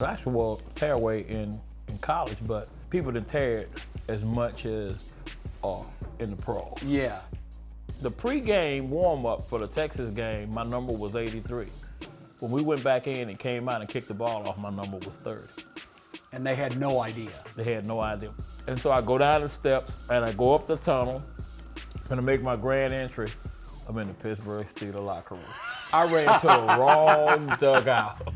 I actually was tearaway in college, but people didn't tear it as much as in the pros. Yeah. The pregame warm-up for the Texas game, my number was 83. When we went back in and came out and kicked the ball off, my number was 30. And they had no idea. They had no idea. And so I go down the steps and I go up the tunnel and I make my grand entry. I'm in the Pittsburgh Steelers locker room. I ran to the wrong dugout.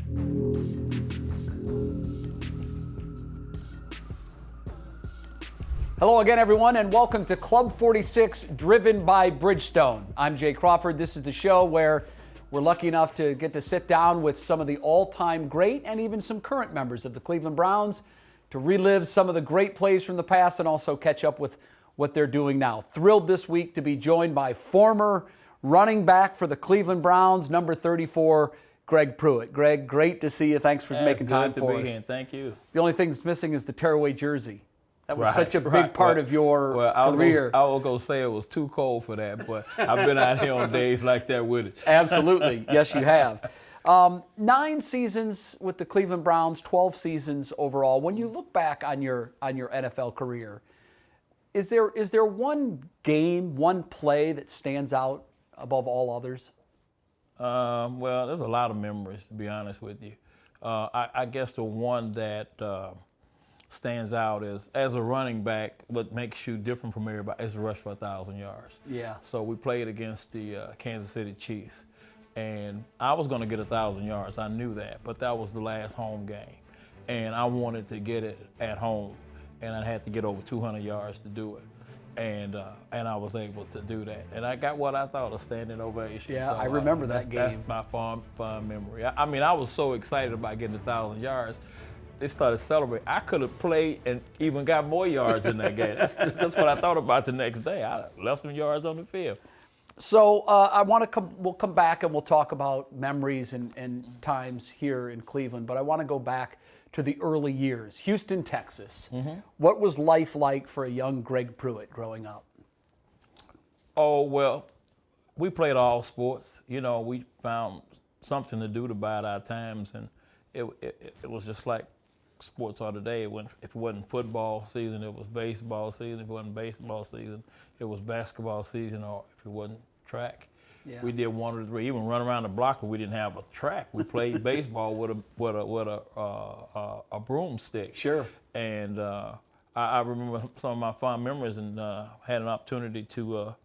Hello again, everyone, and welcome to Club 46, driven by Bridgestone. I'm Jay Crawford. This is the show where we're lucky enough to get to sit down with some of the all-time great and even some current members of the Cleveland Browns to relive some of the great plays from the past and also catch up with what they're doing now. Thrilled this week to be joined by former running back for the Cleveland Browns, number 34, Greg Pruitt. Greg, great to see you. Thanks for making time for us. Good to be here. Thank you. The only thing that's missing is the tearaway jersey. That was Right, such a big right. part of your career. I was going to say it was too cold for that, but I've been out here on days like that with it. Absolutely. Yes, you have. 9 seasons with the Cleveland Browns, 12 seasons overall. When you look back on your NFL career, is there one game, one play that stands out above all others? Well, there's a lot of memories, to be honest with you. I guess the one that stands out is, as a running back, what makes you different from everybody is the rush for 1,000 yards. Yeah. So we played against the Kansas City Chiefs, and I was going to get 1,000 yards. I knew that, but that was the last home game, and I wanted to get it at home, and I had to get over 200 yards to do it. And I was able to do that. And I got what I thought a standing ovation. Yeah, so, I remember that game. That's my fond memory. I mean, I was so excited about getting 1,000 yards. They started celebrating. I could have played and even got more yards in that game. That's what I thought about the next day. I left some yards on the field. So we'll come back and we'll talk about memories and times here in Cleveland, but I want to go back to the early years. Houston, Texas. Mm-hmm. What was life like for a young Greg Pruitt growing up? Oh, well, we played all sports. You know, we found something to do to bide our times, and it was just like sports are today. If it wasn't football season, it was baseball season. If it wasn't baseball season, it was basketball season, or if it wasn't track. Yeah. We did one or three. Even run around the block, but we didn't have a track. We played baseball with a broomstick. Sure. And I remember some of my fond memories, and had an opportunity to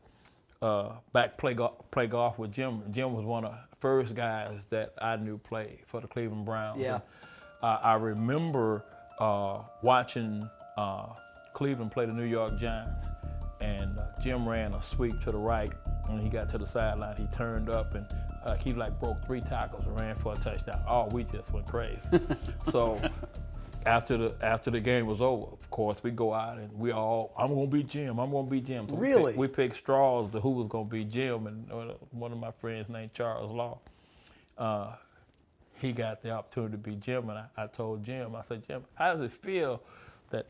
play golf with Jim. Jim was one of the first guys that I knew play for the Cleveland Browns. Yeah. And, I remember watching Cleveland play the New York Giants, and Jim ran a sweep to the right. When he got to the sideline, he turned up and he broke 3 tackles and ran for a touchdown. Oh, we just went crazy. So after the game was over, of course, we go out and I'm going to beat Jim. I'm going to beat Jim. So really? We picked straws to who was going to beat Jim, and one of my friends named Charles Law, he got the opportunity to beat Jim, and I told Jim, I said, Jim, how does it feel that,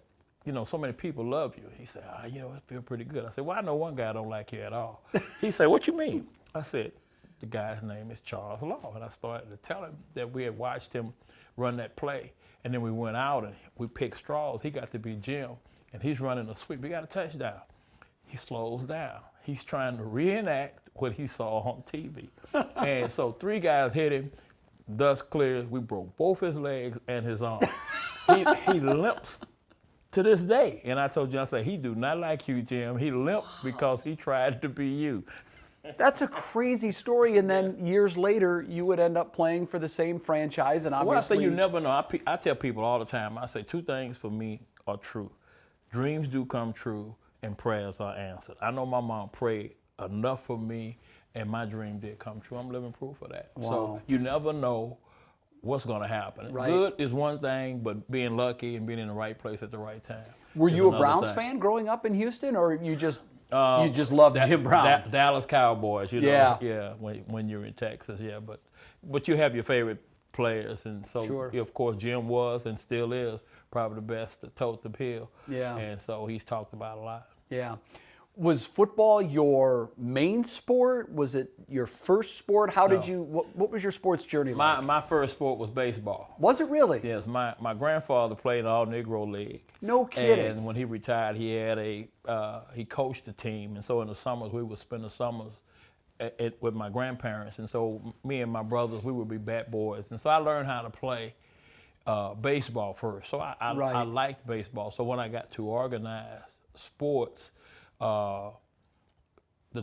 so many people love you? He said, it feels pretty good. I said, well, I know one guy don't like you at all. He said, what you mean? I said, the guy's name is Charles Law. And I started to tell him that we had watched him run that play. And then we went out and we picked straws. He got to be Jim, and he's running a sweep. We got a touchdown. He slows down. He's trying to reenact what he saw on TV. And so 3 guys hit him. Thus clear, we broke both his legs and his arm. He limps to this day. And I told you, I said, he do not like you, Jim. He limped because he tried to be you. That's a crazy story. And then years later, you would end up playing for the same franchise. And obviously, well, I say you never know. I tell people all the time, I say 2 things for me are true. Dreams do come true and prayers are answered. I know my mom prayed enough for me, and my dream did come true. I'm living proof of that. Wow. So you never know what's going to happen. Right. Good is one thing, but being lucky and being in the right place at the right time. Were you a Browns fan growing up in Houston, or you just loved Jim Brown? Dallas Cowboys, Yeah. When you're in Texas, yeah. But you have your favorite players, and so Sure. Of course Jim was and still is probably the best to tote the hill. Yeah. And so he's talked about a lot. Yeah. Was football your main sport? Was it your first sport? How did you? What was your sports journey like? My first sport was baseball. Was it really? Yes, my grandfather played in the All-Negro League. No kidding. And when he retired, he had he coached the team, and so in the summers we would spend the summers with my grandparents, and so me and my brothers, we would be bat boys, and so I learned how to play baseball first. So I liked baseball. So when I got to organized sports, the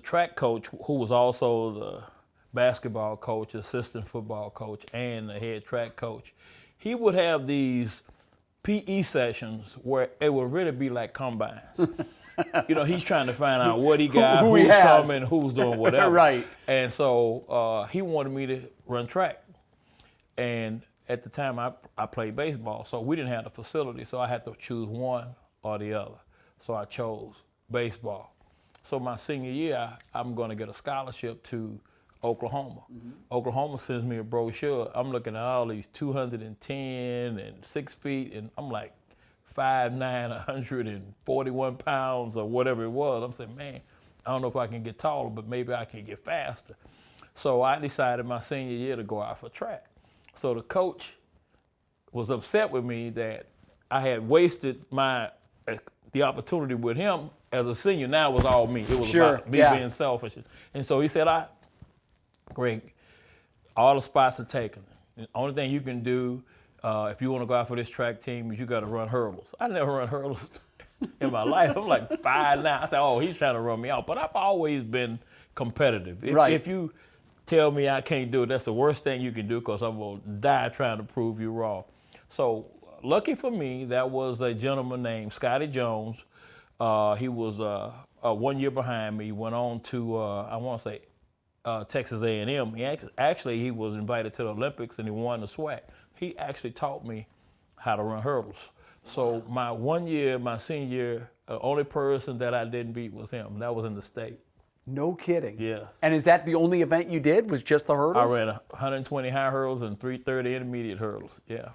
track coach, who was also the basketball coach, assistant football coach, and the head track coach, he would have these PE sessions where it would really be like combines. He's trying to find out what he got, who's coming, who's doing whatever. Right. And so he wanted me to run track. And at the time, I played baseball, so we didn't have the facility, so I had to choose one or the other. So I chose baseball. So my senior year, I'm going to get a scholarship to Oklahoma. Mm-hmm. Oklahoma sends me a brochure. I'm looking at all these 210 and 6 feet, and I'm like 5'9", 141 pounds or whatever it was. I'm saying, man, I don't know if I can get taller, but maybe I can get faster. So I decided my senior year to go out for track. So the coach was upset with me that I had wasted the opportunity with him as a senior. Now it was all me. It was about me being selfish. And so he said, Greg, all the spots are taken. The only thing you can do if you want to go out for this track team is you got to run hurdles. I never run hurdles in my life. I'm like 5'9". I said, oh, he's trying to run me out. But I've always been competitive. If you tell me I can't do it, that's the worst thing you can do, because I'm going to die trying to prove you wrong. So lucky for me, that was a gentleman named Scotty Jones. He was 1 year behind me. He went on to, I want to say, Texas A&M. He was invited to the Olympics, and he won the SWAC. He actually taught me how to run hurdles. So my 1 year, my senior year, the only person that I didn't beat was him. That was in the state. No kidding. Yeah. And is that the only event you did, was just the hurdles? I ran 120 high hurdles and 330 intermediate hurdles, yeah.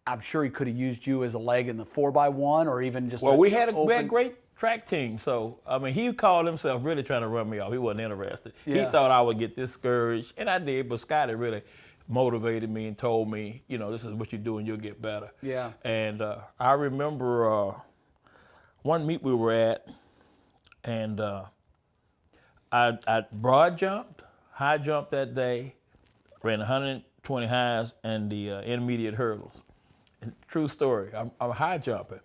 I'm sure he could have used you as a leg in the 4x1 or even just we had great track team. So, I mean, he called himself really trying to run me off. He wasn't interested. Yeah. He thought I would get discouraged, and I did, but Scotty really motivated me and told me, this is what you do and you'll get better. Yeah. And I remember one meet we were at, and I broad jumped, high jumped that day, ran 120 highs and the intermediate hurdles. And true story, I'm high jumping.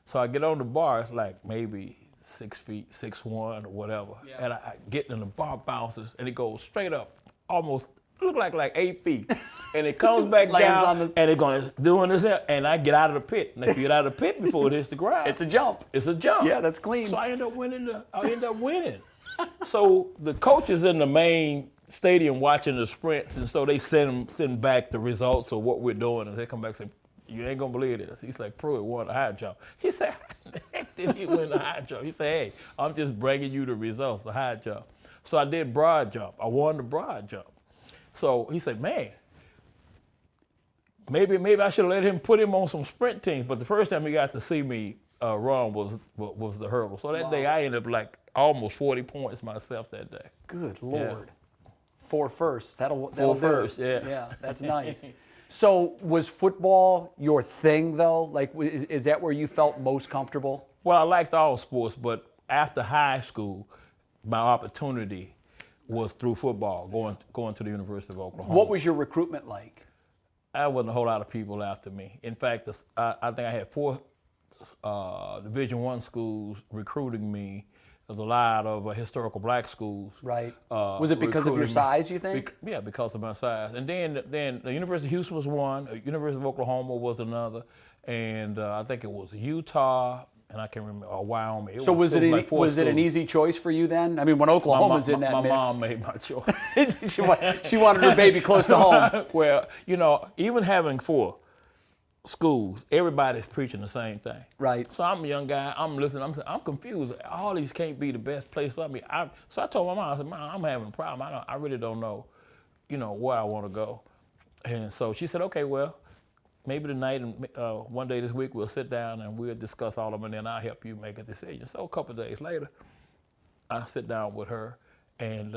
So I get on the bar, it's like maybe 6 feet, 6'1" or whatever. Yeah. And I get in the bar, bounces, and it goes straight up, almost look like 8 feet. And it comes back down, and it's going to doing this, and I get out of the pit. And if you get out of the pit before it hits the ground, it's a jump. It's a jump. Yeah, that's clean. So I end up winning. So the coach is in the main stadium watching the sprints, and so they send back the results of what we're doing, and they come back and say, you ain't gonna believe this. He's like, Pruitt won the high jump. He said, how the heck did he win the high jump? He said, hey, I'm just bringing you the results, the high jump. So I did broad jump. I won the broad jump. So he said, man, maybe I should have let him put him on some sprint teams. But the first time he got to see me run was the hurdle. So that day I ended up like almost 40 points myself that day. Good Lord. Yeah. 4 firsts. That'll do it. Yeah. Yeah, that's nice. So was football your thing, though? Like, is that where you felt most comfortable? Well, I liked all sports, but after high school, my opportunity was through football, going to the University of Oklahoma. What was your recruitment like? There wasn't a whole lot of people after me. In fact, I think I had 4 Division I schools recruiting me. There's a lot of historical black schools. Right. Was it because of your size, you think? Yeah, because of my size. And then the University of Houston was one, University of Oklahoma was another, and I think it was Utah, and I can't remember, or Wyoming. Was it an easy choice for you then? I mean, when Oklahoma was in that mix. My mom made my choice. she wanted her baby close to home. Well, even having 4 schools, everybody's preaching the same thing. Right. So I'm a young guy, I'm listening, I'm confused. All these can't be the best place for me. So I told my mom, I said, Mom, I'm having a problem. I really don't know, where I want to go. And so she said, okay, well, maybe tonight and one day this week we'll sit down and we'll discuss all of them, and then I'll help you make a decision. So a couple of days later, I sit down with her, and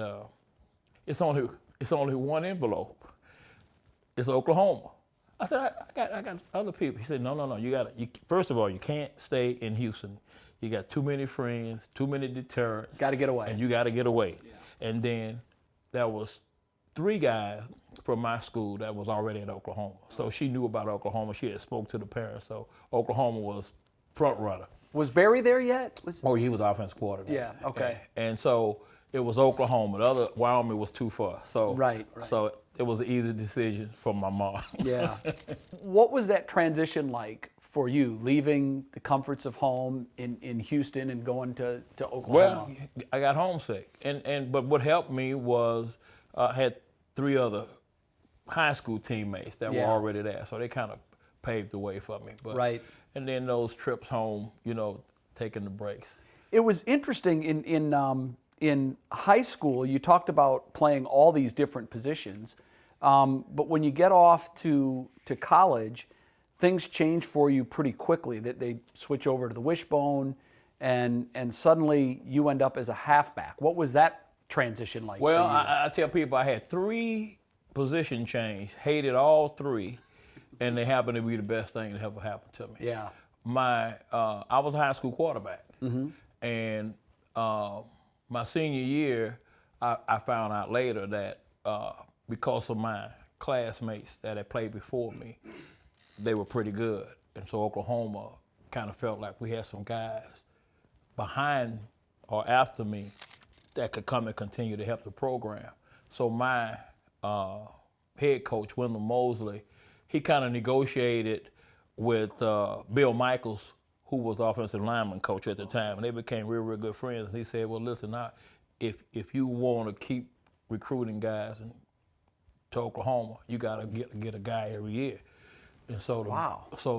it's only one envelope. It's Oklahoma. I said, I got other people. He said, no. First of all, you can't stay in Houston. You got too many friends, too many deterrents. Got to get away. And you got to get away. Yeah. And then there was 3 guys from my school that was already in Oklahoma. So she knew about Oklahoma. She had spoke to the parents. So Oklahoma was front runner. Was Barry there yet? Oh, he was offensive coordinator. Yeah, okay. And so it was Oklahoma. The other, Wyoming was too far. So Right. So it was an easy decision for my mom. Yeah. What was that transition like for you, leaving the comforts of home in Houston and going to Oklahoma? Well, I got homesick. But what helped me was I had 3 other high school teammates that were already there. So they kind of paved the way for me. But, right. And then those trips home, taking the breaks. It was interesting in high school, you talked about playing all these different positions, but when you get off to college, things change for you pretty quickly. That they switch over to the wishbone, and suddenly you end up as a halfback. What was that transition like? Well, for you? I tell people I had 3 position change, hated all 3, and they happened to be the best thing that ever happened to me. Yeah. I was a high school quarterback, and my senior year, I found out later that because of my classmates that had played before me, they were pretty good. And so Oklahoma kind of felt like we had some guys behind or after me that could come and continue to help the program. So my head coach, Wendell Mosley, he kind of negotiated with Bill Michaels, who was offensive lineman coach at the time, and they became real, real good friends. And he said, well, listen, now, if you want to keep recruiting guys to Oklahoma, you got to get a guy every year. And so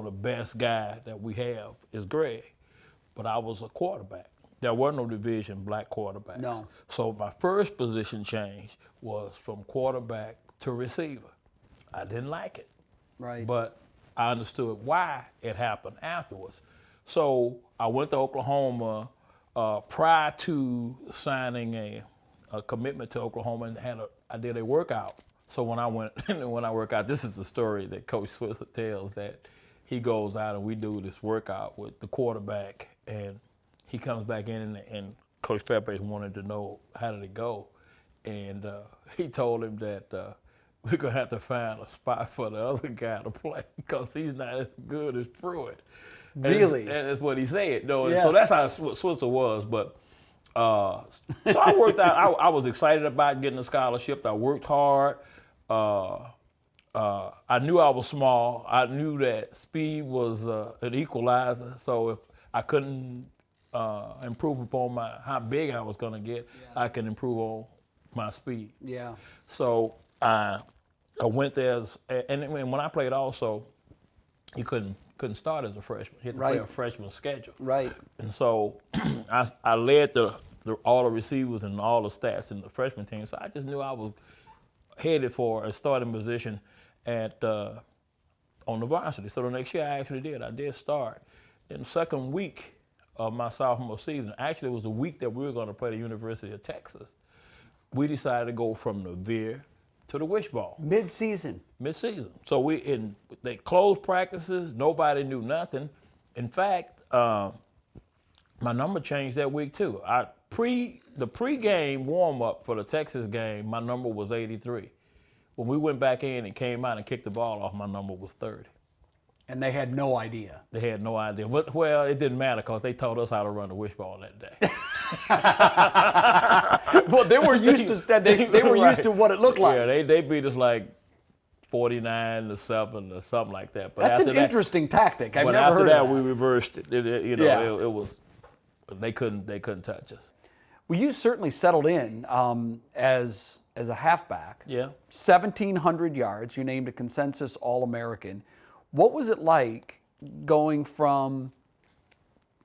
the best guy that we have is Greg. But I was a quarterback. There were no division black quarterbacks. No. So my first position change was from quarterback to receiver. I didn't like it. Right. But I understood why it happened afterwards. So I went to Oklahoma prior to signing a commitment to Oklahoma, and I did a workout. So when I work out, this is the story that Coach Switzer tells, that he goes out and we do this workout with the quarterback, and he comes back in and Coach Pepe wanted to know how did it go, and he told him that we're gonna have to find a spot for the other guy to play because he's not as good as Pruitt. Really? And that's what he said. No, Yeah. So that's how Switzer was. But so I worked out. I was excited about getting a scholarship. I worked hard. I knew I was small. I knew that speed was an equalizer. So if I couldn't improve upon how big I was going to get, I can improve on my speed. Yeah. So I went there, and when I played also, you couldn't start as a freshman. You had to play a freshman schedule. Right. And so I led all the receivers and all the stats in the freshman team. So I just knew I was headed for a starting position on the varsity. So the next year I actually did. I did start. In the second week of my sophomore season, actually it was the week that we were going to play the University of Texas, we decided to go from the veer to the wishbone. Mid-season. So they closed practices. Nobody knew nothing. In fact, my number changed that week too. The pre-game warm-up for the Texas game, my number was 83. When we went back in and came out and kicked the ball off, my number was 30. And they had no idea. They had no idea. But, well, it didn't matter because they taught us how to run the wishbone that day. Well, they were used to that. They were used to what it looked like. Yeah, they beat us like 49-7 or something like that. But That's after an interesting tactic. I've never heard of that. But after that, we reversed it. It was they couldn't touch us. Well, you certainly settled in as a halfback. Yeah. 1,700 yards. You named a consensus All-American. What was it like going from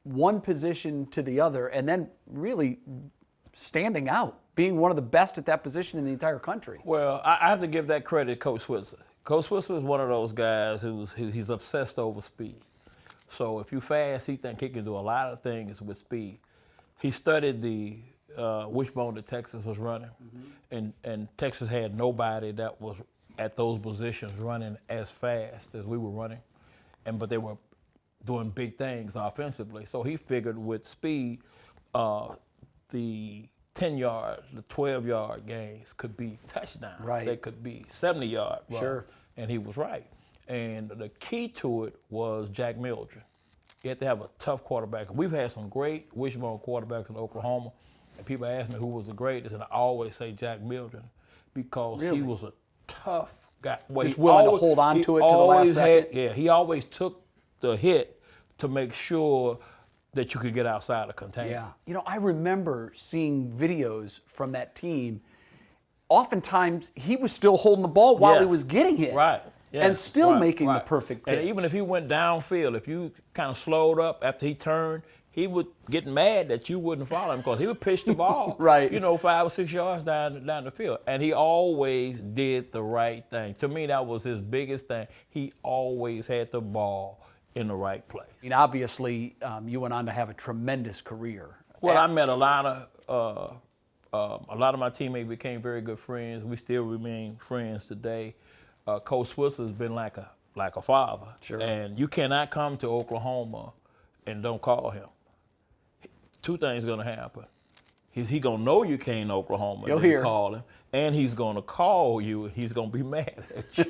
one position to the other and then really standing out, being one of the best at that position in the entire country? Well, I have to give that credit to Coach Switzer. Coach Switzer is one of those guys he's obsessed over speed. So if you fast, he think he can do a lot of things with speed. He studied the wishbone that Texas was running, and Texas had nobody that was at those positions running as fast as we were running, but they were doing big things offensively. So he figured with speed, the 10-yard, the 12-yard gains could be touchdowns. Right. They could be 70-yard runs. Sure. And he was right. And the key to it was Jack Mildred. You had to have a tough quarterback. We've had some great wishbone quarterbacks in Oklahoma, and people ask me who was the greatest, and I always say Jack Mildred because he was a tough guy. Well, just willing to hold on to it to the last second? He always took the hit to make sure that you could get outside the container. Yeah. You know, I remember seeing videos from that team. Oftentimes, he was still holding the ball while he was getting hit. Right. Yeah. And still making the perfect pitch. And even if he went downfield, if you kind of slowed up after he turned, he would get mad that you wouldn't follow him because he would pitch the ball, right. 5 or 6 yards down the field. And he always did the right thing. To me, that was his biggest thing. He always had the ball in the right place. I mean, obviously, you went on to have a tremendous career. Well, I met a lot of my teammates became very good friends. We still remain friends today. Coach Switzer has been like a father. Sure. And you cannot come to Oklahoma and don't call him. Two things going to happen. He's going to know you came to Oklahoma and you call him, and he's going to call you and he's going to be mad at you.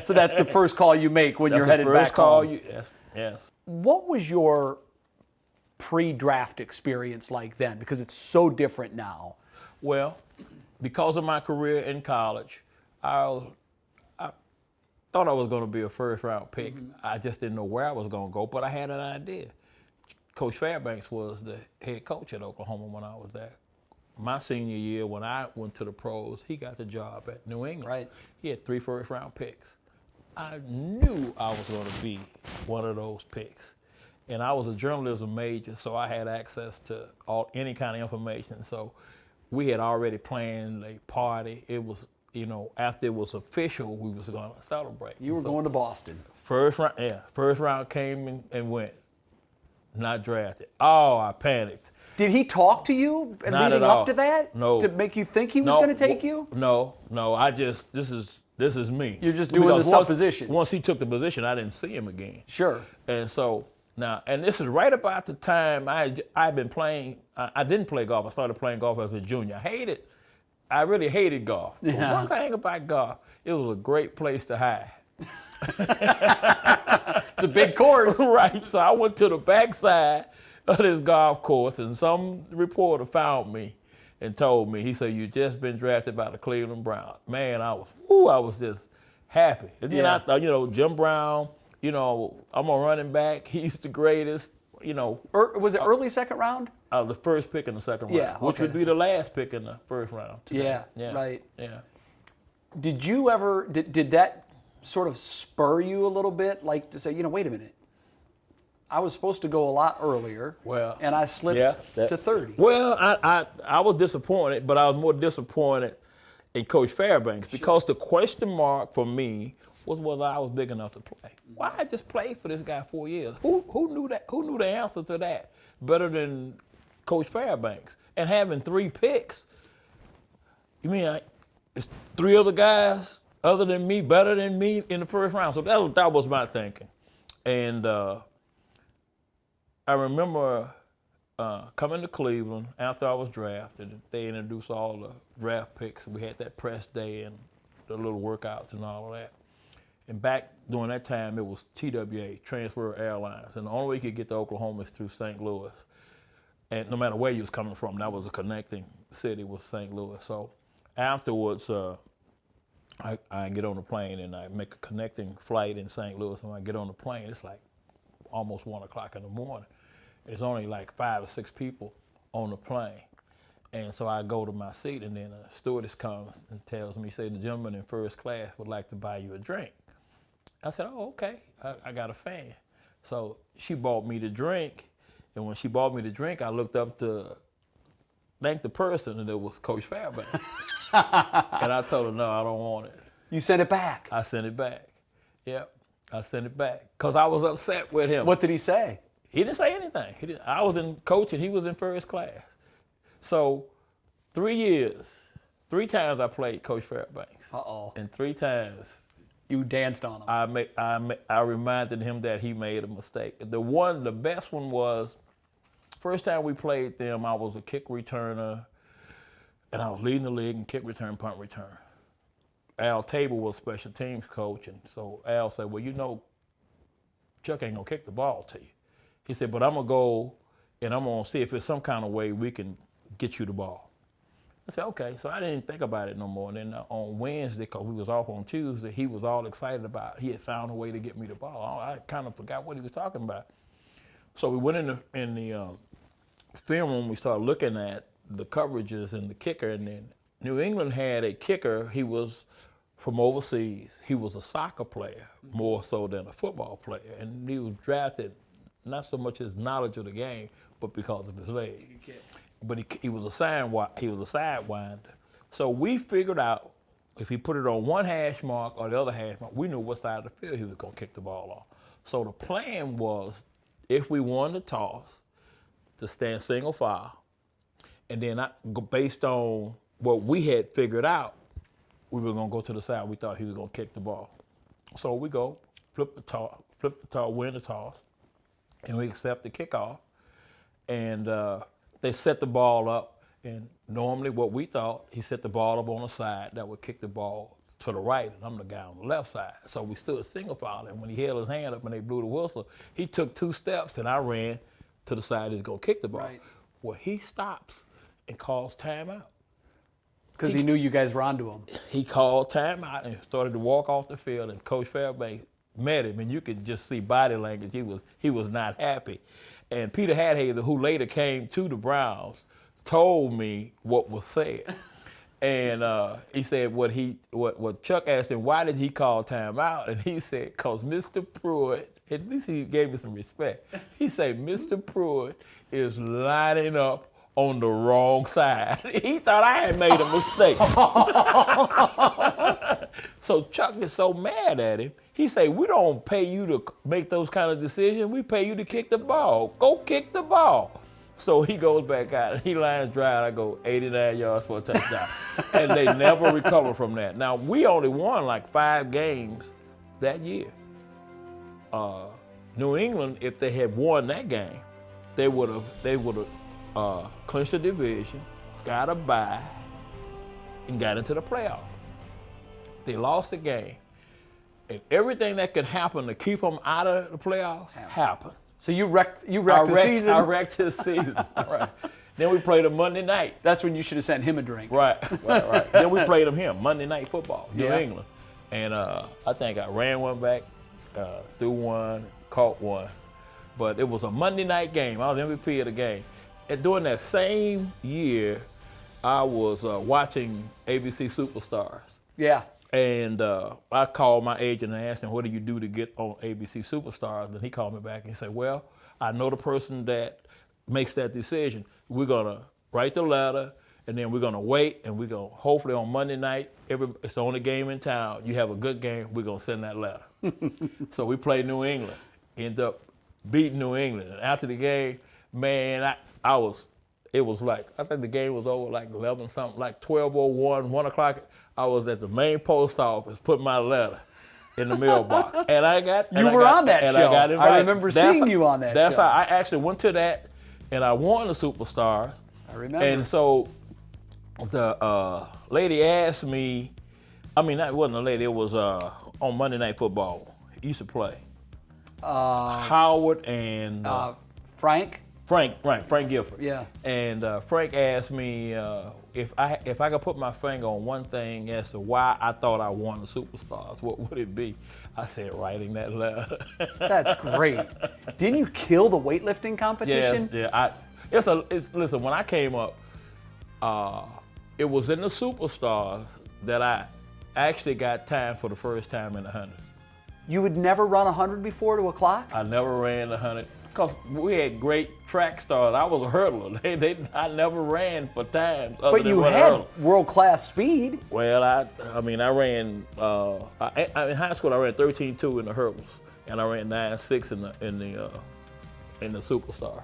So that's the first call you make when you're headed back home. That's the first call home. Yes. What was your pre-draft experience like then? Because it's so different now. Well, because of my career in college, I thought I was going to be a first-round pick. I just didn't know where I was going to go, but I had an idea. Coach Fairbanks was the head coach at Oklahoma when I was there. My senior year, when I went to the pros, he got the job at New England. Right. He had 3 first-round picks. I knew I was going to be one of those picks. And I was a journalism major, so I had access to any kind of information. So we had already planned a party. It was, after it was official, we was going to celebrate. You were going to Boston. First round came and went. Not drafted. Oh, I panicked. Did he talk to you Not leading at all. up to that? No. To make you think he was going to take you? No. This is me. You're just doing the supposition. Once he took the position, I didn't see him again. Sure. And so now, and this is right about the time I've been playing. I didn't play golf. I started playing golf as a junior. I really hated golf. Yeah. But one thing about golf, it was a great place to hide. It's a big course. Right. So I went to the backside of this golf course, and some reporter found me and told me, he said, "You just been drafted by the Cleveland Browns." Man, I was just happy. And then I thought, Jim Brown, I'm a running back. He's the greatest, Was it early second round? The first pick in the second round, which would be the last pick in the first round today. Yeah, right. Yeah. Did you ever, did that sort of spur you a little bit, like to say, wait a minute, I was supposed to go a lot earlier, and I slipped to 30. Well, I was disappointed, but I was more disappointed in Coach Fairbanks because the question mark for me was whether I was big enough to play. Why I just played for this guy 4 years? Who knew that? Who knew the answer to that better than Coach Fairbanks? And having 3 picks, you mean it's 3 other guys other than me, better than me in the first round? So that was my thinking. And I remember coming to Cleveland after I was drafted. They introduced all the draft picks. We had that press day and the little workouts and all of that. And back during that time, it was TWA, Transfer Airlines. And the only way you could get to Oklahoma is through St. Louis. And no matter where you was coming from, that was a connecting city with St. Louis. So afterwards, I get on the plane and I make a connecting flight in St. Louis. And when I get on the plane, it's like almost 1 o'clock in the morning. There's only like 5 or 6 people on the plane. And so I go to my seat, and then a stewardess comes and tells me, the gentleman in first class would like to buy you a drink. I said, oh, okay, I got a fan. So she bought me the drink, and when she bought me the drink, I looked up to thank the person, and it was Coach Fairbanks. And I told her, no, I don't want it. You sent it back? I sent it back. Yep, I sent it back because I was upset with him. What did he say? He didn't say anything. I was in coach, and he was in first class. So 3 years, 3 times I played Coach Fairbanks. Uh-oh. And 3 times You danced on him. I reminded him that he made a mistake. The best one was, first time we played them, I was a kick returner, and I was leading the league in kick return, punt return. Al Tabor was special teams coach, and so Al said, well, you know, Chuck ain't gonna kick the ball to you. He said, but I'm gonna go and I'm gonna see if there's some kind of way we can get you the ball. I said, okay. So I didn't think about it no more. And then on Wednesday, because we was off on Tuesday, he was all excited about he had found a way to get me the ball. I kind of forgot what he was talking about. So we went in the film room, we started looking at the coverages and the kicker, and then New England had a kicker. He was from overseas. He was a soccer player more so than a football player, and he was drafted not so much his knowledge of the game, but because of his leg. But he was a sidewinder. So we figured out if he put it on one hash mark or the other hash mark, we knew what side of the field he was going to kick the ball off. So the plan was, if we won the toss, to stand single file, and then based on what we had figured out, we were going to go to the side we thought he was going to kick the ball. So we go, flip the toss, win the toss, and we accept the kickoff. And they set the ball up, and normally what we thought, he set the ball up on the side that would kick the ball to the right, and I'm the guy on the left side. So we stood single file, and when he held his hand up and they blew the whistle, he took 2 steps, and I ran to the side he's going to kick the ball. Right. Well, he stops and calls timeout. Because he knew you guys were onto him. He called timeout and started to walk off the field, and Coach Fairbanks met him, and you could just see body language. He was not happy. And Peter Hadhazer, who later came to the Browns, told me what was said. And he said what Chuck asked him, why did he call timeout? And he said, because Mr. Pruitt, at least he gave me some respect. He said, Mr. Pruitt is lining up on the wrong side. He thought I had made a mistake. So Chuck is so mad at him. He said, we don't pay you to make those kind of decisions. We pay you to kick the ball. Go kick the ball. So he goes back out, and he lines drive. I go 89 yards for a touchdown. And they never recover from that. Now, we only won like 5 games that year. New England, if they had won that game, they would have clinched the division, got a bye, and got into the playoff. They lost the game. And everything that could happen to keep them out of the playoffs happened. So you wrecked the season? I wrecked his season. Right. Then we played him Monday night. That's when you should have sent him a drink. Right. Then we played him here, Monday Night Football, New England. And I think I ran one back, threw one, caught one. But it was a Monday night game. I was MVP of the game. And during that same year, I was watching ABC Superstars. Yeah. And I called my agent and asked him, what do you do to get on ABC Superstars? And he called me back and he said, well, I know the person that makes that decision. We're going to write the letter, and then we're going to wait, and we're going to, hopefully on Monday night, it's the only game in town. You have a good game, we're going to send that letter. So we played New England, ended up beating New England. And after the game, man, it was like, I think the game was over like 11 something, like 12:01, 1 o'clock. I was at the main post office putting my letter in the mailbox. And I got You were on that show. I got invited. I remember seeing you on that show. That's how I actually went to that, and I won the Superstars. I remember. And so the lady asked me, it wasn't a lady, it was on Monday Night Football. He used to play. Howard and Frank Gifford. Yeah. And Frank asked me if I could put my finger on one thing as to why I thought I won the Superstars, what would it be? I said, writing that letter. That's great. Didn't you kill the weightlifting competition? Yes, listen, when I came up, it was in the Superstars that I actually got time for the first time in the 100. You had never run 100 before to a clock? I never ran the 100. Because we had great track stars. I was a hurdler. I never ran for times other but than you had world-class speed. Well, I ran, in high school I ran 13.2 in the hurdles, and I ran 9.6 in the Superstar.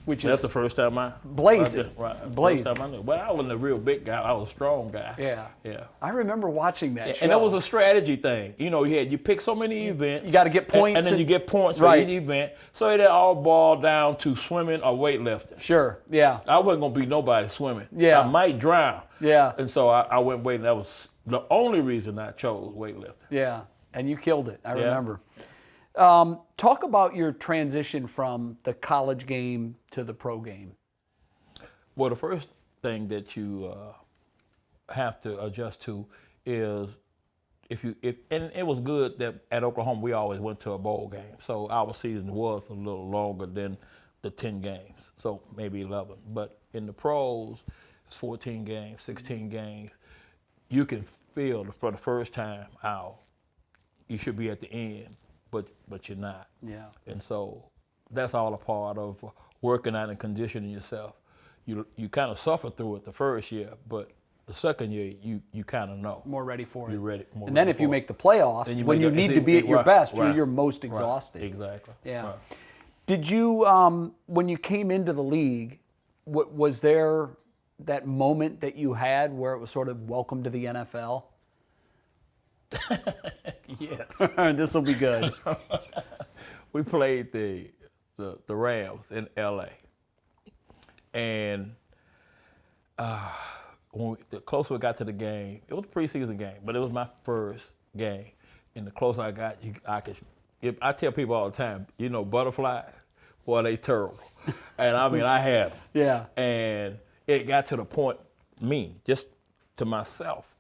which That's is the first time blazing. First time I knew. Well, I wasn't a real big guy. I was a strong guy. Yeah. I remember watching that show. And that was a strategy thing. You pick so many events. You got to get points. And then you get points for each event. So it all boiled down to swimming or weightlifting. Sure, yeah. I wasn't going to be nobody swimming. Yeah. I might drown. Yeah. And so I went weightlifting. That was the only reason I chose weightlifting. Yeah, and you killed it. I remember. Talk about your transition from the college game to the pro game. Well, the first thing that you have to adjust to is and it was good that at Oklahoma we always went to a bowl game, so our season was a little longer than the 10 games, so maybe 11. But in the pros, it's 14 games, 16 games. You can feel for the first time how you should be at the end, but you're not. Yeah. And so that's all a part of working out and conditioning yourself. You kind of suffer through it the first year, but the second year you kind of know. More ready for it. You're ready. And then if you make the playoffs, when you need to be at your best, you're your most exhausted. Exactly. Yeah. Right. Did you, when you came into the league, was there that moment that you had where it was sort of welcome to the NFL? Yes. This will be good. We played the Rams in LA. And the closer we got to the game, it was a preseason game, but it was my first game. And the closer I got, I tell people all the time, butterflies, well, they terrible. And I mean, I had them. Yeah. And it got to the point, just to myself,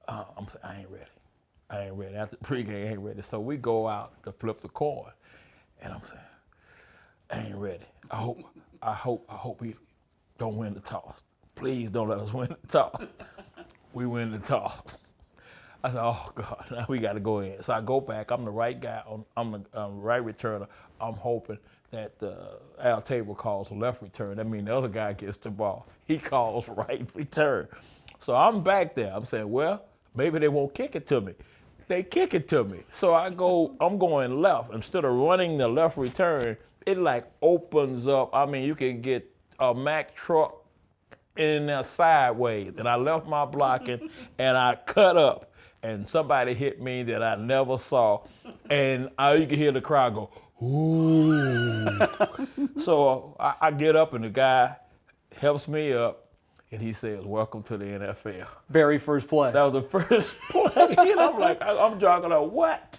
I'm saying, I ain't ready. After the pregame, I ain't ready. So we go out to flip the coin. And I'm saying, I ain't ready. I hope we don't win the toss. Please don't let us win the toss. We win the toss. I said, oh, God, now we got to go in. So I go back. I'm the right guy. I'm the right returner. I'm hoping that Al Tabor calls a left return. That means the other guy gets the ball. He calls right return. So I'm back there. I'm saying, well, maybe they won't kick it to me. They kick it to me. So I'm going left. Instead of running the left return, it like opens up. I mean, you can get a Mack truck in there sideways. And I left my blocking and I cut up. And somebody hit me that I never saw. And you can hear the crowd go, ooh. So I get up and the guy helps me up. And he says, welcome to the NFL. Very first play. That was the first play. I'm like, I'm jogging up, what?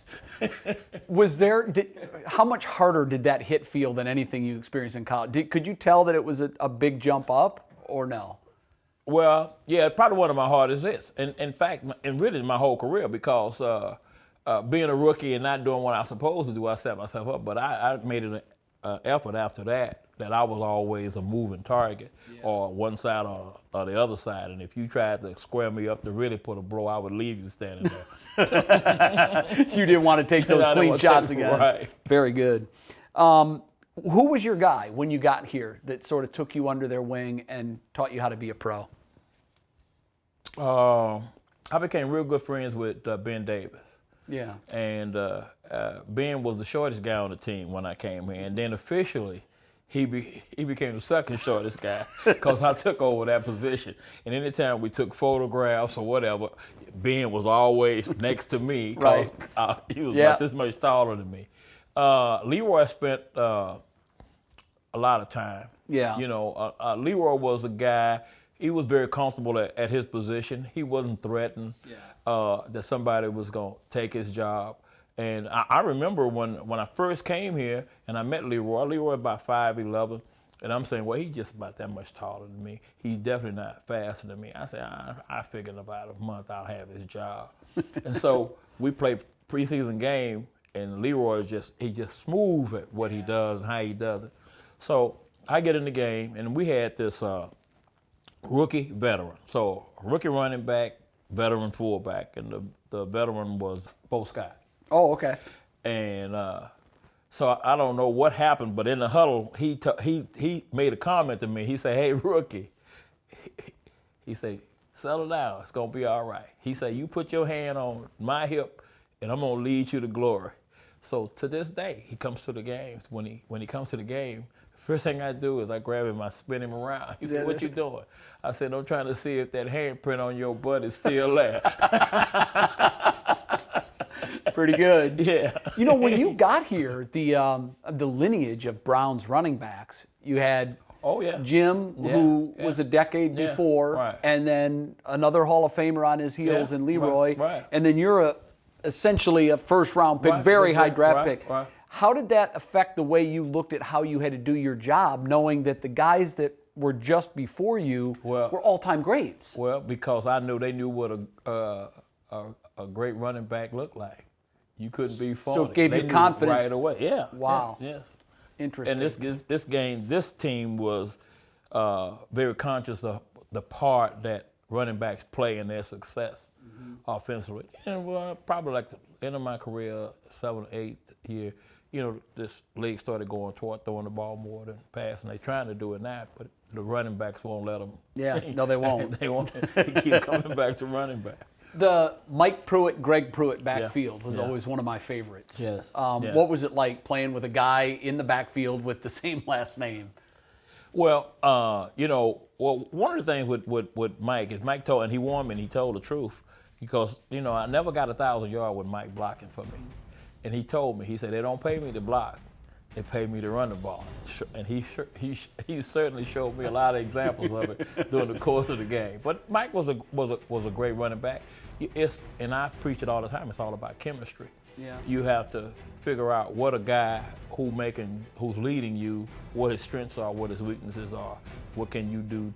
How much harder did that hit feel than anything you experienced in college? Could you tell that it was a big jump up or no? Well, yeah, probably one of my hardest hits. And in fact, and really my whole career, because being a rookie and not doing what I was supposed to do, I set myself up. But I made an effort after that I was always a moving target, or one side or the other side. And if you tried to square me up to really put a blow, I would leave you standing there. You didn't want to take those clean shots again. Right. Very good. Who was your guy when you got here that sort of took you under their wing and taught you how to be a pro? I became real good friends with Ben Davis. Yeah. And Ben was the shortest guy on the team when I came here. And then officially, he became the second shortest guy because I took over that position. And anytime we took photographs or whatever, Ben was always next to me because he was about this much taller than me. Leroy spent a lot of time. Yeah. Leroy was a guy, he was very comfortable at his position. He wasn't threatened that somebody was going to take his job. And I remember when I first came here and I met Leroy about 5'11", and I'm saying, well, he's just about that much taller than me. He's definitely not faster than me. I said, I figure in about a month I'll have his job. And so we played preseason game, and Leroy just smooth at what he does and how he does it. So I get in the game, and we had this rookie veteran. So rookie running back, veteran fullback, and the veteran was Bo Scott. Oh, okay. And so I don't know what happened, but in the huddle, he made a comment to me. He said, hey, rookie. He said, settle down. It's going to be all right. He said, you put your hand on my hip, and I'm going to lead you to glory. So to this day, he comes to the games. When he comes to the game, first thing I do is I grab him, I spin him around. He said, "What you doing?" I said, "I'm trying to see if that handprint on your butt is still there." Pretty good. Yeah. You know, when you got here, the lineage of Browns running backs, you had Jim, who was a decade before, right. and then another Hall of Famer on his heels in Leroy, right. and then you're essentially a first-round pick, very high draft pick. Right. How did that affect the way you looked at how you had to do your job, knowing that the guys that were just before you were all-time greats? Well, because I knew they knew what a great running back looked like. You couldn't be phony. So it gave you knew confidence right away. Yeah. Wow. Yes. Interesting. And this team was very conscious of the part that running backs play in their success offensively. And probably like the end of my career, 7th, 8th year, this league started going toward throwing the ball more than passing. They're trying to do it now, but the running backs won't let them. Yeah, no, they won't. They won't. They keep coming back to running back. The Mike Pruitt, Greg Pruitt backfield was always one of my favorites. Yes. What was it like playing with a guy in the backfield with the same last name? Well, one of the things with Mike is Mike told, and he warned me, and he told the truth, because, I never got 1,000 yards with Mike blocking for me. And he told me, he said, they don't pay me to block, they pay me to run the ball. And he certainly showed me a lot of examples of it during the course of the game. But Mike was a great running back. And I preach it all the time, it's all about chemistry. Yeah. You have to figure out what a guy who's leading you, what his strengths are, what his weaknesses are, what can you do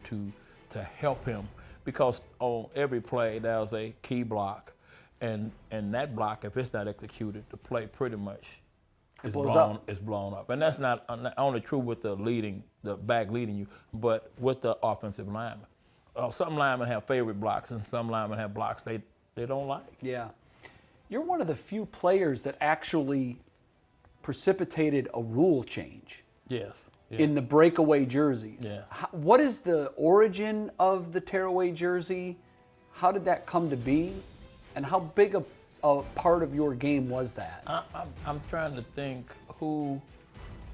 to help him. Because on every play there's a key block, and that block, if it's not executed, the play pretty much is blown up. And that's not only true with the back leading you, but with the offensive lineman. Some linemen have favorite blocks, and some linemen have blocks they don't like. Yeah. You're one of the few players that actually precipitated a rule change. Yes. Yeah. In the breakaway jerseys. Yeah. What is the origin of the tearaway jersey? How did that come to be? And how big a part of your game was that? I'm trying to think who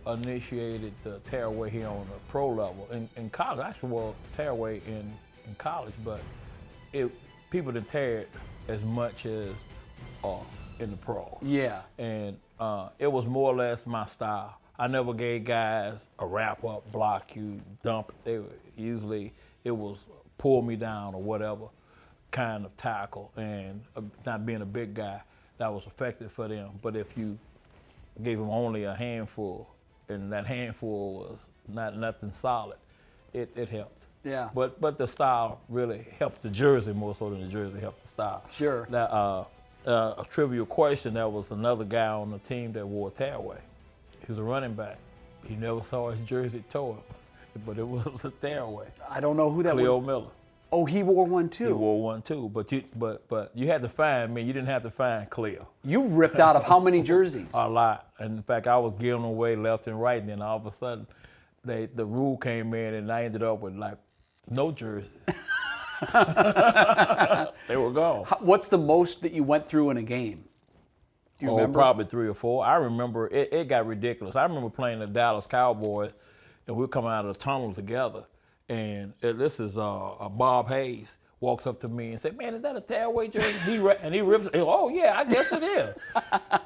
initiated the tearaway here on the pro level. In college, I actually wore tearaway in college, but people didn't tear it as much as in the pros. Yeah. And it was more or less my style. I never gave guys a wrap up, block you, dump it. It was pull me down or whatever kind of tackle, and not being a big guy, that was effective for them. But if you gave them only a handful, and that handful was nothing solid, it helped. Yeah. But the style really helped the jersey more so than the jersey helped the style. Sure. Now, a trivial question, there was another guy on the team that wore tearaway. He was a running back. He never saw his jersey tore, but it was a tearaway. I don't know who that was. Cleo Miller. Oh, he wore one too. He wore one too, but you had to find me. You didn't have to find Cleo. You ripped out of how many jerseys? A lot. And in fact, I was giving them away left and right, and then all of a sudden, the rule came in, and I ended up with like no jerseys. They were gone. What's the most that you went through in a game? Do you remember? Probably 3 or 4. I remember it got ridiculous. I remember playing the Dallas Cowboys, and we were coming out of the tunnel together. And this is Bob Hayes walks up to me and said, "Man, is that a tearaway jersey?" He rips it. "Oh yeah, I guess it is."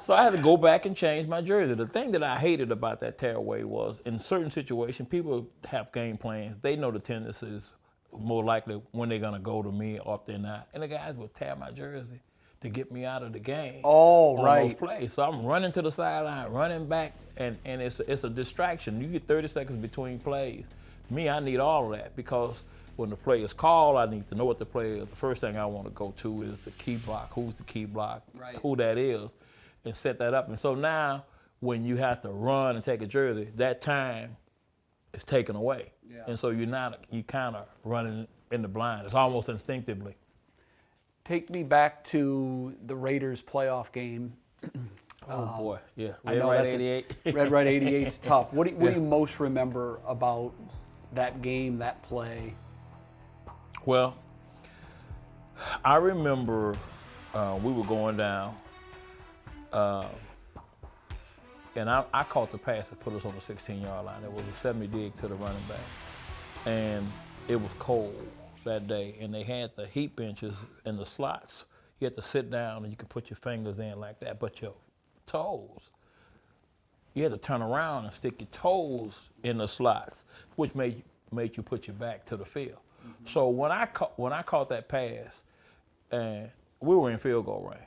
So I had to go back and change my jersey. The thing that I hated about that tearaway was, in certain situations, people have game plans. They know the tendencies more likely when they're gonna go to me or if they're not. And the guys would tear my jersey to get me out of the game. Oh, on right. those plays. So I'm running to the sideline, running back, and it's a distraction. You get 30 seconds between plays. Me, I need all of that, because when the play is called, I need to know what the play is. The first thing I want to go to is the key block. Who's the key block? Right. Who that is, and set that up. And so now, when you have to run and take a jersey, that time is taken away. Yeah. And so you kind of running in the blind. It's almost instinctively. Take me back to the Raiders playoff game. Oh boy, yeah. I know Red 88. Red 88 is tough. What do you most remember about that game, that play? Well, I remember we were going down. And I caught the pass that put us on the 16-yard line. It was a 70 dig to the running back. And it was cold that day, and they had the heat benches in the slots. You had to sit down and you could put your fingers in like that, but your toes, you had to turn around and stick your toes in the slots, which made you put your back to the field. Mm-hmm. So when I caught that pass, and we were in field goal range,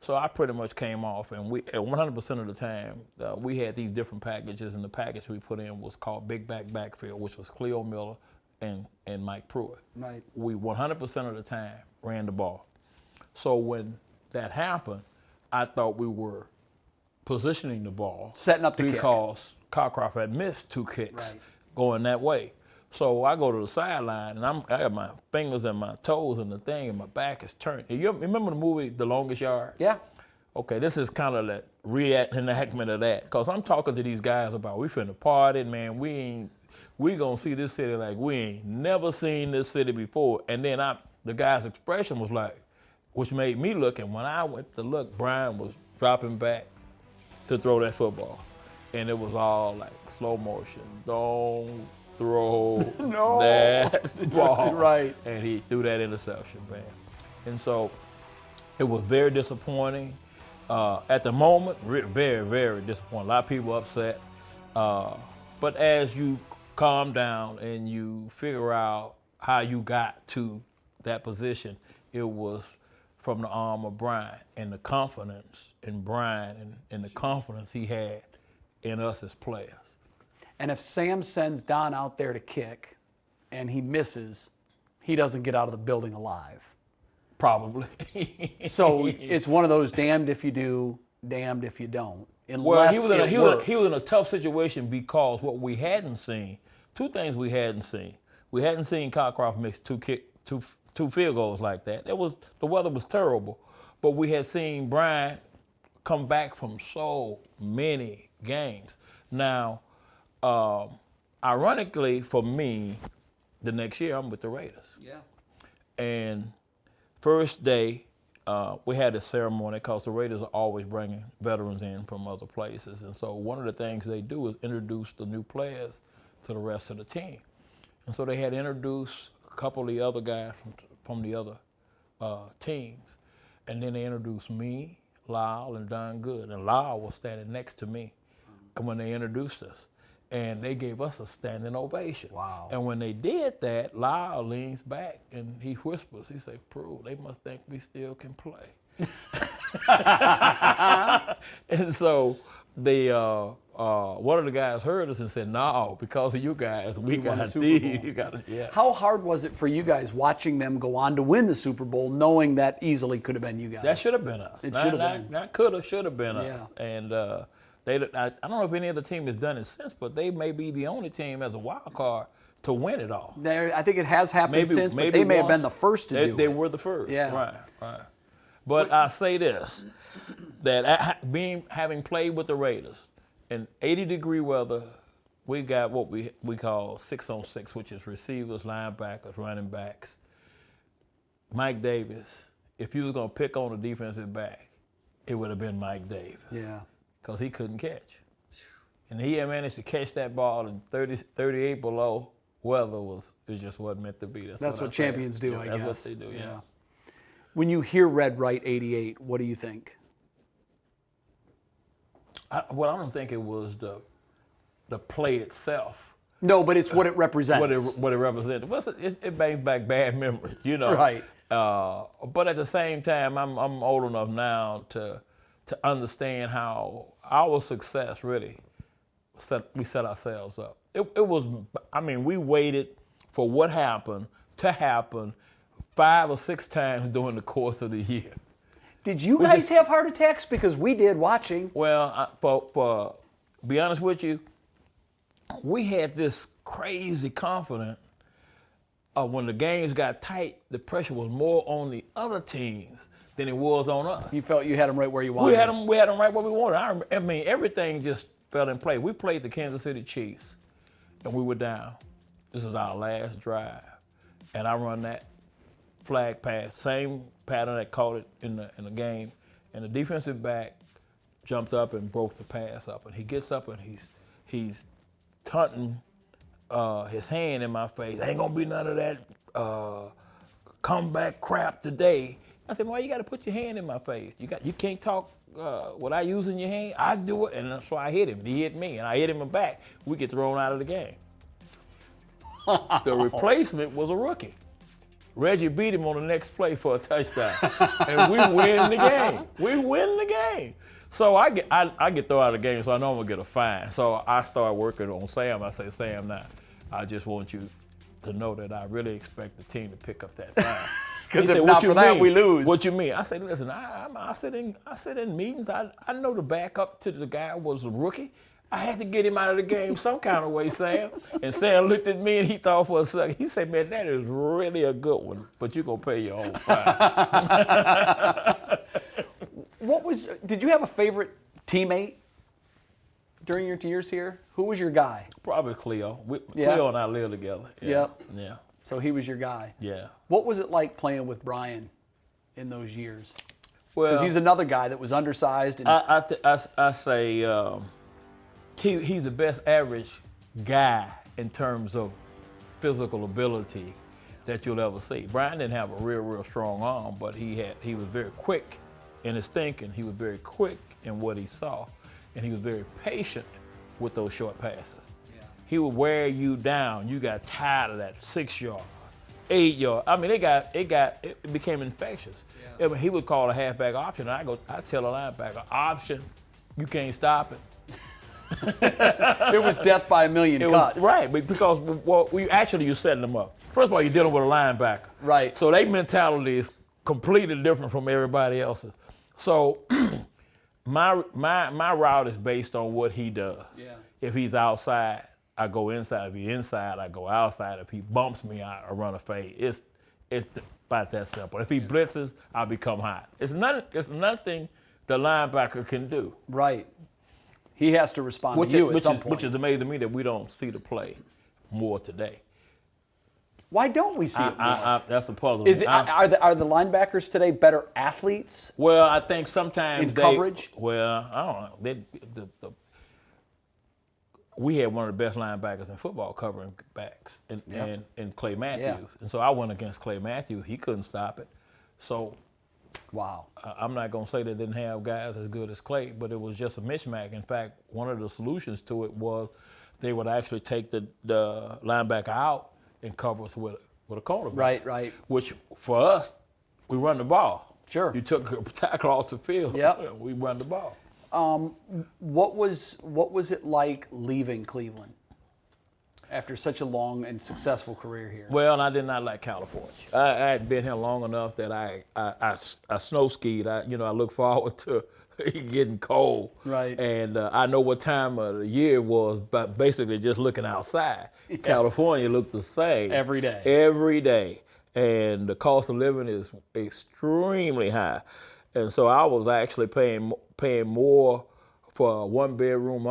so I pretty much came off, and we, at 100% of the time, we had these different packages, and the package we put in was called Big Back Backfield, which was Cleo Miller and Mike Pruitt. Right. We 100% of the time ran the ball. So when that happened, I thought we were positioning the ball. Setting up the kick. Because Cockcroft had missed 2 kicks going that way. So I go to the sideline, and I got my fingers and my toes in the thing, and my back is turned. You remember the movie The Longest Yard? Yeah. Okay, this is kind of that reenactment of that. Because I'm talking to these guys about, we finna party, man. We gonna see this city like we ain't never seen this city before. And then the guy's expression was like, which made me look, and when I went to look, Brian was dropping back to throw that football. And it was all like slow motion. Don't throw that ball. Right. And he threw that interception, man. And so it was very disappointing. At the moment, very, very disappointing. A lot of people upset. But as you calm down and you figure out how you got to that position, it was from the arm of Brian and the confidence in Brian and the confidence he had in us as players. And if Sam sends Don out there to kick and he misses, he doesn't get out of the building alive. Probably. So it's one of those damned if you do, damned if you don't. Well, he was in a tough situation because what we hadn't seen, 2 things we hadn't seen. We hadn't seen Cockcroft mix two field goals like that. The weather was terrible, but we had seen Brian come back from so many games. Now, ironically for me, the next year I'm with the Raiders. Yeah. And first day, we had a ceremony because the Raiders are always bringing veterans in from other places. And so one of the things they do is introduce the new players to the rest of the team. And so they had introduced a couple of the other guys from the other teams. And then they introduced me, Lyle, and Don Good. And Lyle was standing next to me when they introduced us. And they gave us a standing ovation. Wow. And when they did that, Lyle leans back and he whispers, he said, "Pruitt, they must think we still can play." And so they, one of the guys heard us and said, "No, because of you guys, we got these." Yeah. How hard was it for you guys watching them go on to win the Super Bowl, knowing that easily could have been you guys? That should have been us. It should have been. That could have, should have been us. And I don't know if any other team has done it since, but they may be the only team as a wild card to win it all. I think it has happened since, but they may have been the first to do it. They were the first. Yeah. Right. But I say this, that having played with the Raiders in 80-degree weather, we got what we call 6-on-6, which is receivers, linebackers, running backs. Mike Davis, if you was going to pick on a defensive back, it would have been Mike Davis. Yeah. Because he couldn't catch. And he had managed to catch that ball in 38 below weather it just wasn't meant to be. That's what champions do, I guess. That's what they do, yeah. When you hear Red Right 88, what do you think? I don't think it was the play itself. No, but it's what it represents. What it represents. It brings back bad memories, you know. Right. But at the same time, I'm old enough now to understand how our success really we set ourselves up. It was, we waited for what happened to happen 5 or 6 times during the course of the year. Did you guys have heart attacks? Because we did watching. Well, for be honest with you, we had this crazy confidence. When the games got tight, the pressure was more on the other teams than it was on us. You felt you had them right where you wanted. We had them right where we wanted. Everything just fell in place. We played the Kansas City Chiefs, and we were down. This is our last drive, and I run that flag pass, same pattern that caught it in the game, and the defensive back jumped up and broke the pass up. And he gets up and he's taunting his hand in my face. Ain't gonna be none of that comeback crap today. I said, why you gotta put your hand in my face? You can't talk without using your hand. I do it, and so I hit him. He hit me, and I hit him back. We get thrown out of the game. The replacement was a rookie. Reggie beat him on the next play for a touchdown, and we win the game. We win the game. So I get thrown out of the game, so I know I'm gonna get a fine. So I start working on Sam. I say, Sam, now I just want you to know that I really expect the team to pick up that fine. Because if not for that, we lose. What you mean? I said, listen, I sit in meetings. I know the backup to the guy was a rookie. I had to get him out of the game some kind of way, Sam. And Sam looked at me and he thought for a second. He said, man, that is really a good one, but you're going to pay your own fine. Did you have a favorite teammate during your years here? Who was your guy? Probably Cleo. Cleo and I lived together. Yeah. Yeah. So he was your guy. Yeah. What was it like playing with Brian in those years? Well, because he's another guy that was undersized. And I say he's the best average guy in terms of physical ability that you'll ever see. Brian didn't have a real strong arm, but he was very quick in his thinking. He was very quick in what he saw, and he was very patient with those short passes. Yeah. He would wear you down. You got tired of that 6-yard, 8-yard. I mean, it became infectious. Yeah. He would call a halfback option. I tell a linebacker, option, you can't stop it. It was death by a million cuts. Right, because you're setting them up. First of all, you're dealing with a linebacker. Right. So their mentality is completely different from everybody else's. So my route is based on what he does. Yeah. If he's outside, I go inside. If he's inside, I go outside. If he bumps me, I run a fade. It's about that simple. If he blitzes, I become hot. It's nothing the linebacker can do. Right. He has to respond to you at some point. Which is amazing to me that we don't see the play more today. Why don't we see it more? That's a puzzle. Are the linebackers today better athletes? Well, I think sometimes in coverage. Well, I don't know. We had one of the best linebackers in football covering backs, and Clay Matthews. Yeah. And so I went against Clay Matthews. He couldn't stop it. So. Wow. I'm not going to say they didn't have guys as good as Clay, but it was just a mismatch. In fact, one of the solutions to it was they would actually take the linebacker out and cover us with a cornerback. Right. Which, for us, we run the ball. Sure. You took a tackle off the field. Yep. We run the ball. What was it like leaving Cleveland after such a long and successful career here? Well, I did not like California. I had been here long enough that I snow skied. I look forward to getting cold. Right. And I know what time of the year it was, but basically just looking outside. Yeah. California looked the same. Every day. Every day. And the cost of living is extremely high. And so I was actually paying more for a one-bedroom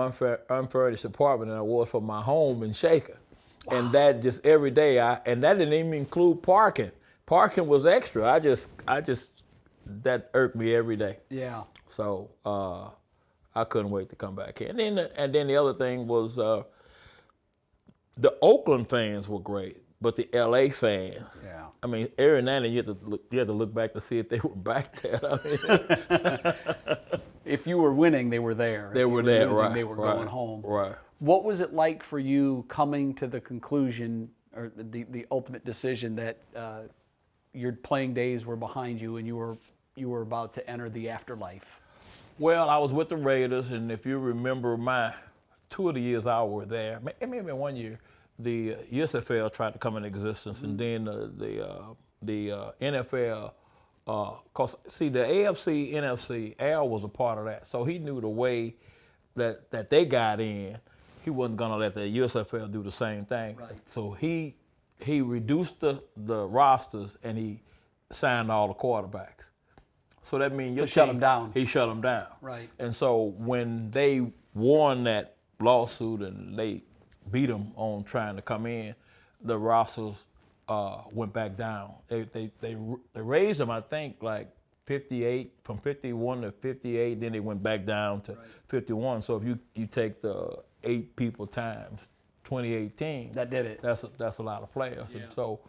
unfurnished apartment than I was for my home in Shaker. Wow. And that just every day, and that didn't even include parking. Parking was extra. I just that irked me every day. Yeah. So I couldn't wait to come back here. And then the other thing was the Oakland fans were great, but the LA fans. Yeah. I mean, every now and then you had to look back to see if they were back there. I mean, if you were winning, they were there. They were there, right. They were going home. Right. What was it like for you coming to the conclusion or the ultimate decision that your playing days were behind you and you were about to enter the afterlife? Well, I was with the Raiders, and if you remember my 2 of the years I was there, maybe 1 year, the USFL tried to come into existence, and then the NFL. Cause see, the AFC, NFC, Al was a part of that, so he knew the way that they got in. He wasn't gonna let the USFL do the same thing. Right. So he reduced the rosters and he signed all the quarterbacks. So that means shut them down. He shut them down. Right. And so when they won that lawsuit and they beat them on trying to come in, the rosters went back down. They raised them, I think, like 58, from 51 to 58, then they went back down to 51. So if you take the 8 people times 2018, that did it. That's a lot of players. Yeah. And so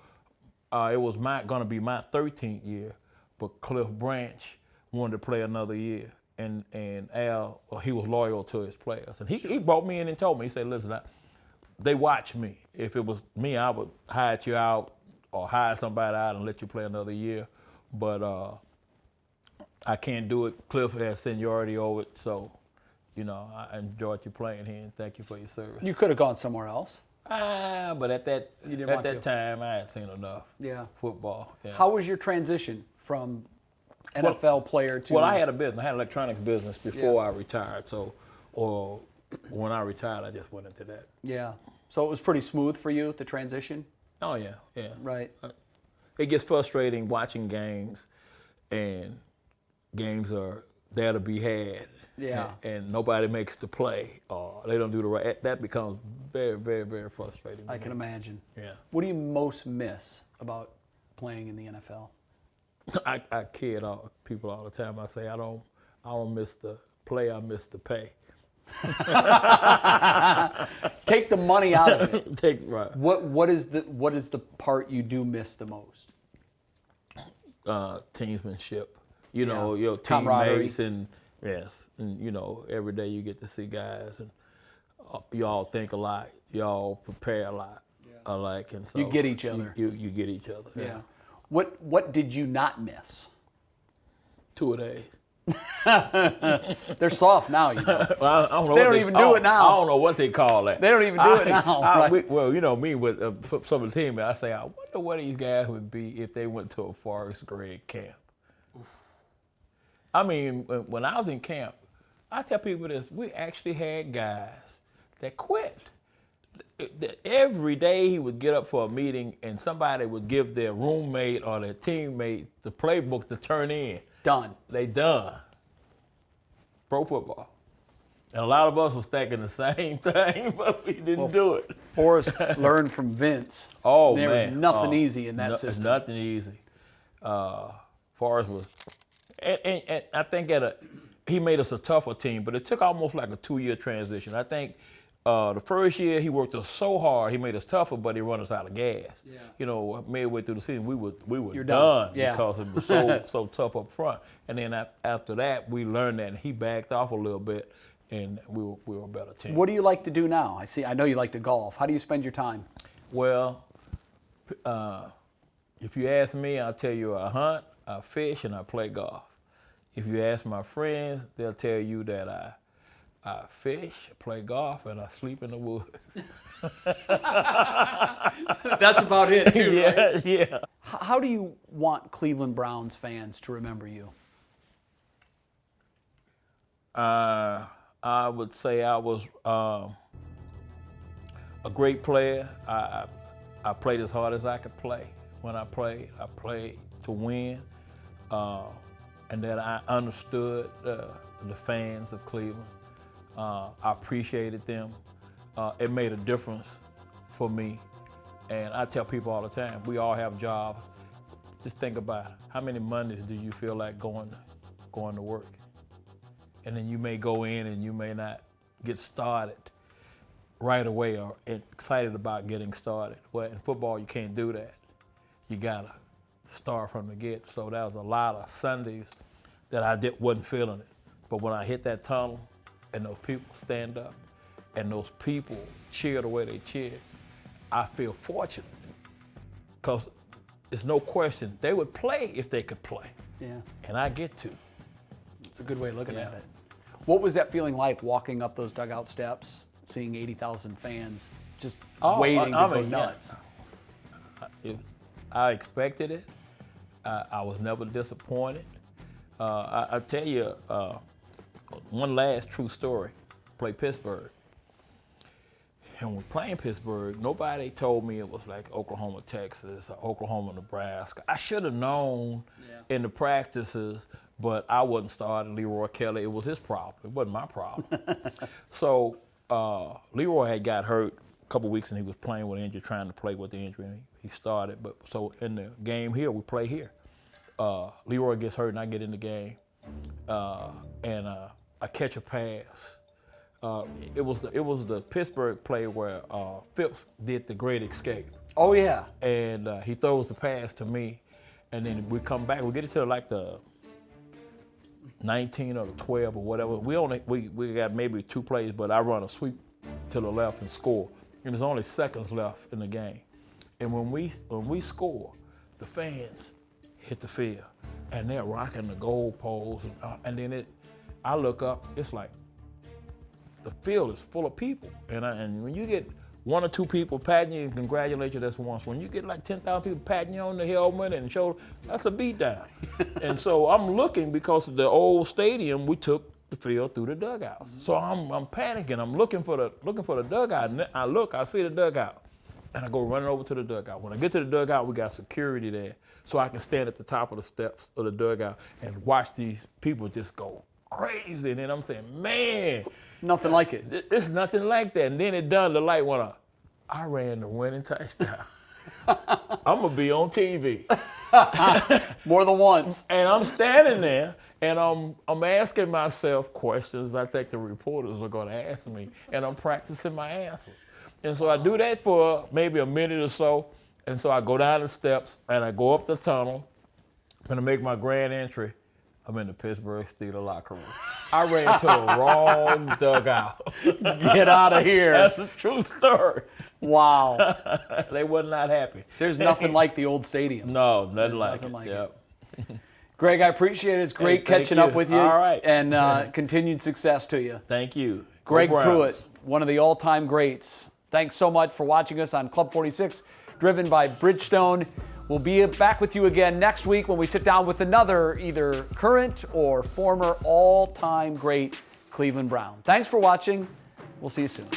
it was going to be my 13th year, but Cliff Branch wanted to play another year. And Al, he was loyal to his players. And he brought me in and told me, he said, listen, they watch me. If it was me, I would hire you out or hire somebody out and let you play another year. But I can't do it. Cliff has seniority over it, so, I enjoyed you playing here and thank you for your service. You could have gone somewhere else. But at that time, I had seen enough football. Yeah. How was your transition from NFL player to? Well, I had a business. I had an electronics business before I retired. So, or when I retired, I just went into that. Yeah. So it was pretty smooth for you, the transition? Oh, yeah. Right. It gets frustrating watching games, and games are there to be had. Yeah. And nobody makes the play, or they don't do the right. That becomes very, very, very frustrating. I can imagine. Yeah. What do you most miss about playing in the NFL? I kid people all the time. I say I don't miss the play. I miss the pay. Take the money out of it. Right. What is the part you do miss the most? Teamsmanship. Your Camaraderie. teammates and every day you get to see guys and y'all think a lot, y'all prepare a lot, alike, and so you get each other. You get each other. Yeah. What did you not miss? 2 days. They're soft now, Well, I don't know. They don't even do it now. I don't know what they call that. They don't even do it now. Right? Me with some of the team, I say, I wonder what these guys would be if they went to a Forest grade camp. I mean, when I was in camp, I tell people this, we actually had guys that quit. Every day he would get up for a meeting and somebody would give their roommate or their teammate the playbook to turn in. Done. They done. Pro football. And a lot of us was thinking the same thing, but we didn't do it. Forrest learned from Vince. Oh, there man. was nothing easy in that system. Nothing easy. Forrest was, and I think he made us a tougher team, but it took almost like a 2-year transition. I think the first year he worked us so hard, he made us tougher, but he run us out of gas. Yeah. Midway through the season, we were done because it was so tough up front. And then after that, we learned that, and he backed off a little bit, and we were a better team. What do you like to do now? I know you like to golf. How do you spend your time? Well, if you ask me, I'll tell you I hunt, I fish, and I play golf. If you ask my friends, they'll tell you that I fish, play golf, and I sleep in the woods. That's about it, too, right? Yeah. How do you want Cleveland Browns fans to remember you? I would say I was a great player. I played as hard as I could play. When I played to win, and that I understood the fans of Cleveland. I appreciated them. It made a difference for me. And I tell people all the time, we all have jobs. Just think about it. How many Mondays do you feel like going to work? And then you may go in and you may not get started right away or excited about getting started. Well, in football, you can't do that. You gotta start from the get. So that was a lot of Sundays that I wasn't feeling it. But when I hit that tunnel and those people stand up and those people cheer the way they cheer, I feel fortunate. Because there's no question, they would play if they could play. Yeah. And I get to. It's a good way of looking at it. What was that feeling like walking up those dugout steps, seeing 80,000 fans just waiting to go nuts? I expected it. I was never disappointed. I'll tell you one last true story. Play Pittsburgh. And when playing Pittsburgh, nobody told me it was like Oklahoma, Texas, or Oklahoma, Nebraska. I should have known in the practices, but I wasn't starting Leroy Kelly. It was his problem. It wasn't my problem. So Leroy had got hurt a couple weeks, and he was playing with an injury, trying to play with the injury, and he started. But so in the game here, we play here. Leroy gets hurt and I get in the game, and I catch a pass. It was the Pittsburgh play where Phipps did the great escape. Oh yeah. And he throws the pass to me, and then we come back. We get it to like the 19 or the 12 or whatever. We got maybe 2 plays, but I run a sweep to the left and score. And there's only seconds left in the game. And when we score, the fans hit the field, and they're rocking the goalposts, and then I look up, it's like the field is full of people, and when you get 1 or 2 people patting you and congratulate you, that's once. When you get like 10,000 people patting you on the helmet and shoulder, that's a beatdown. And so I'm looking, because of the old stadium, we took the field through the dugouts. So I'm panicking. I'm looking for the dugout. And I see the dugout, and I go running over to the dugout. When I get to the dugout, we got security there, so I can stand at the top of the steps of the dugout and watch these people just go crazy. And then I'm saying, man, nothing like it. It's nothing like that. And then the light went up. I ran the winning touchdown. I'm gonna be on TV. More than once. And I'm standing there, and I'm asking myself questions I think the reporters are gonna ask me, and I'm practicing my answers. And so I do that for maybe a minute or so, and so I go down the steps and I go up the tunnel. I'm gonna make my grand entry. I'm in the Pittsburgh Steelers locker room. I ran to the wrong dugout. Get out of here. That's a true story. Wow. They were not happy. There's nothing like the old stadium. No, nothing like it. Yep. Greg, I appreciate it. It's great catching up with you. All right. And continued success to you. Thank you. Greg Pruitt, one of the all-time greats. Thanks so much for watching us on Club 46, driven by Bridgestone. We'll be back with you again next week when we sit down with another either current or former all-time great Cleveland Brown. Thanks for watching. We'll see you soon.